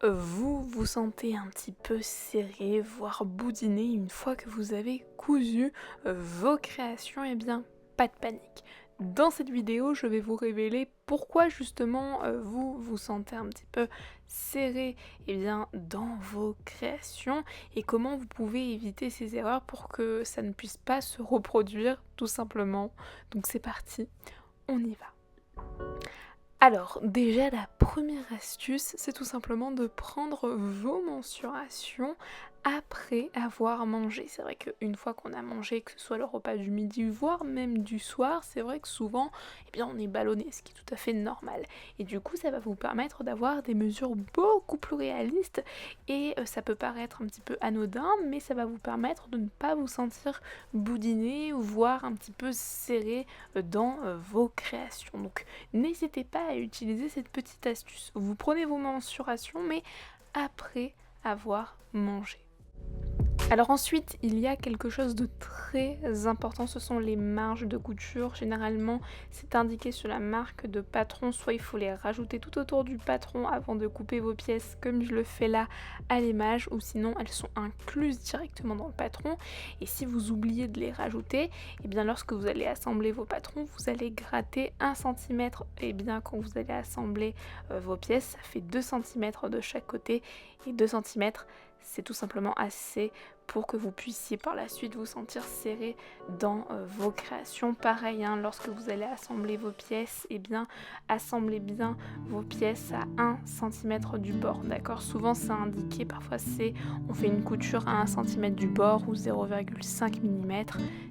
Vous vous sentez un petit peu serré, voire boudiné une fois que vous avez cousu vos créations, eh bien, pas de panique. Dans cette vidéo, je vais vous révéler pourquoi justement vous vous sentez un petit peu serré dans vos créations et comment vous pouvez éviter ces erreurs pour que ça ne puisse pas se reproduire tout simplement. Donc c'est parti, on y va. Alors, déjà, la première astuce, c'est tout simplement de prendre vos mensurations après avoir mangé. C'est vrai qu'une fois qu'on a mangé, que ce soit le repas du midi, voire même du soir, c'est vrai que souvent, on est ballonné, ce qui est tout à fait normal. Et du coup, ça va vous permettre d'avoir des mesures beaucoup plus réalistes et ça peut paraître un petit peu anodin, mais ça va vous permettre de ne pas vous sentir boudiné, voire un petit peu serré dans vos créations. Donc, n'hésitez pas à utiliser cette petite astuce. Vous prenez vos mensurations, mais après avoir mangé. Alors ensuite, il y a quelque chose de très important, ce sont les marges de couture. Généralement, c'est indiqué sur la marque de patron, soit il faut les rajouter tout autour du patron avant de couper vos pièces, comme je le fais là à l'image, ou sinon elles sont incluses directement dans le patron. Et si vous oubliez de les rajouter, lorsque vous allez assembler vos patrons, vous allez gratter 1 cm. Quand vous allez assembler vos pièces, ça fait 2 cm de chaque côté, et 2 cm, c'est tout simplement assez pour que vous puissiez par la suite vous sentir serré dans vos créations. Pareil, lorsque vous allez assembler vos pièces, assemblez bien vos pièces à 1 cm du bord, d'accord? Souvent c'est indiqué, parfois on fait une couture à 1 cm du bord ou 0,5 mm,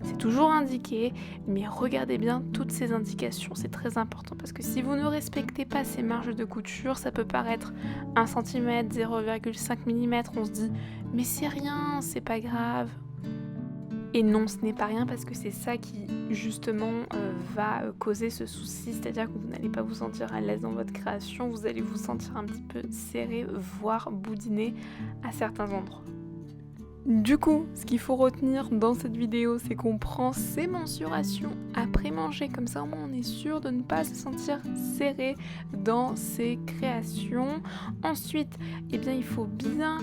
c'est toujours indiqué, mais regardez bien toutes ces indications, c'est très important parce que si vous ne respectez pas ces marges de couture, ça peut paraître 1 cm, 0,5 mm, on se dit mais c'est rien, c'est pas grave. Et non, ce n'est pas rien parce que c'est ça qui justement va causer ce souci, c'est-à-dire que vous n'allez pas vous sentir à l'aise dans votre création, vous allez vous sentir un petit peu serré, voire boudiné à certains endroits. Du coup, ce qu'il faut retenir dans cette vidéo, c'est qu'on prend ses mensurations après manger. Comme ça, au moins, on est sûr de ne pas se sentir serré dans ses créations. Ensuite, il faut bien,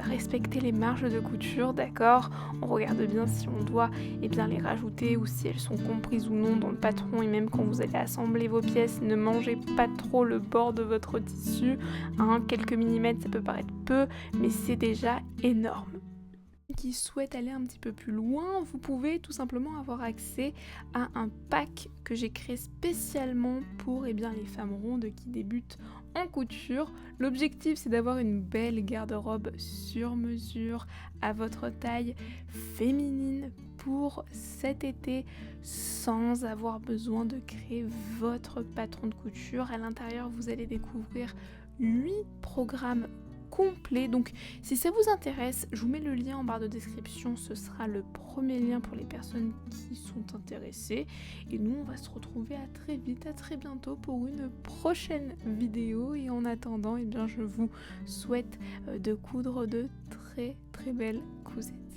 respecter les marges de couture, d'accord? On regarde bien si on doit les rajouter ou si elles sont comprises ou non dans le patron. Et même quand vous allez assembler vos pièces, ne mangez pas trop le bord de votre tissu. Quelques millimètres, ça peut paraître peu, mais c'est déjà énorme. Qui souhaite aller un petit peu plus loin, vous pouvez tout simplement avoir accès à un pack que j'ai créé spécialement pour les femmes rondes qui débutent en couture. L'objectif, c'est d'avoir une belle garde-robe sur mesure à votre taille féminine pour cet été sans avoir besoin de créer votre patron de couture. À l'intérieur, vous allez découvrir 8 programmes complet. Donc si ça vous intéresse, je vous mets le lien en barre de description, ce sera le premier lien pour les personnes qui sont intéressées. Et nous, on va se retrouver à très vite, à très bientôt pour une prochaine vidéo. Et en attendant, je vous souhaite de coudre de très très belles cousettes.